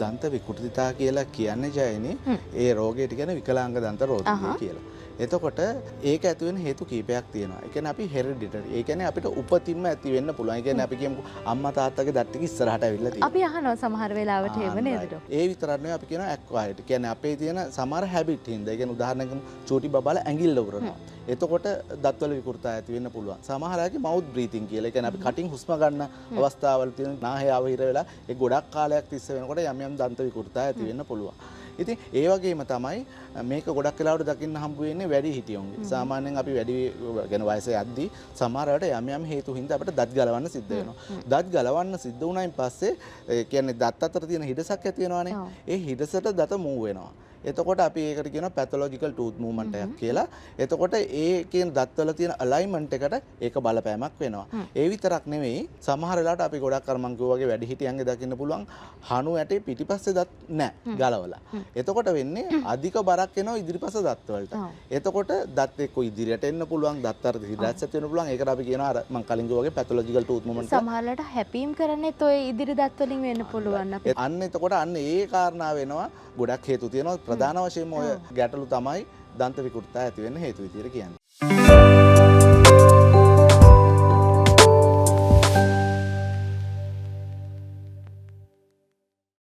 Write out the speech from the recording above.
දන්ත විකෘතිතා කියලා කියන්නේ ජයනි ඒ රෝගයට කියන විකලාංග දන්ත රෝගය කියලා. එතකොට ඒක ඇති වෙන හේතු කීපයක් තියෙනවා. ඒ කියන්නේ අපි හෙරිඩිටරි. ඒ කියන්නේ අපිට උපතින්ම ඇති වෙන්න පුළුවන්. ඒ කියන්නේ අපි කියමු අම්මා තාත්තගේ දත් ටික ඉස්සරහට ඇවිල්ලා තියෙනවා. අපි අහනවා සමහර වෙලාවට එහෙම නේද? ඒ විතරක් නෙවෙයි අපි කියනවා ඇක්වයර්ඩ්. කියන්නේ අපේ තියෙන සමහර හැබිට් හින්දා. ඒ කියන්නේ උදාහරණයක් චූටි බබාලා ඇඟිල්ල උරනවා. එතකොට දත්වල විකෘතතා ඇති වෙන්න පුළුවන්. සමහර අයගේ මවුත් බ්‍රීතිං කියලා. ඒ කියන්නේ අපි කටින් හුස්ම ගන්න අවස්ථාවල තියෙන නාහය අවහිර වෙලා ඒ ගොඩක් කාලයක් තිස්සේ වෙනකොට යම් යම් දන්ත විකෘතතා ඇති වෙන්න පුළුවන්. ඉතින් ඒ වගේම තමයි මේක ගොඩක් වෙලාවට දකින්න හම්බ වෙන්නේ වැඩි හිටියොන්ගේ. සාමාන්‍යයෙන් අපි වැඩි يعني වයසේ යද්දී සමහර වෙලාවට යම් යම් හේතු හින්දා අපිට දත් ගලවන්න සිද්ධ වෙනවා. දත් ගලවන්න සිද්ධ වුණායින් පස්සේ කියන්නේ දත් අතර තියෙන හිඩසක් ඇති වෙනවානේ. ඒ හිඩසට දත මූව් වෙනවා. එතකොට අපි ඒකට කියනවා පැතොලොජිකල් ටූත් මූව්මන්ට් එකක් කියලා. එතකොට ඒකෙන් දත්වල තියෙන අලයින්මන්ට් එකට ඒක බලපෑමක් වෙනවා. ඒ විතරක් නෙවෙයි සමහර වෙලාවට අපි ගොඩක් අර මං කිව්වා වගේ වැඩි හිටියන්ගේ දකින්න පුළුවන් හනු ඇටේ පිටිපස්සේ දත් නැහැ ගලවලා. එතකොට වෙන්නේ අධික බරක් එනවා ඉදිරිපස දත් වලට. එතකොට දත් එක්ක ඉදිරියට එන්න පුළුවන් දත් අතර හිඩස් ඇති වෙන්න පුළුවන්. ඒකට අපි කියනවා අර මං කලින් කිව්වා වගේ පැතොලොජිකල් ටූත් මූව්මන්ට්. සමහරවිට හැපීම් කරන්නේත් ඔය ඉදිරි දත් වලින් වෙන්න පුළුවන් අපි. අන්න එතකොට අන්න ඒ කාරණා වෙනවා ගොඩක් හේතු තියෙනවා. ප්‍රධාන වශයෙන්ම ඔය ගැටලු තමයි දන්ත විකෘතතා ඇති වෙන්න හේතු විදියට කියන්නේ.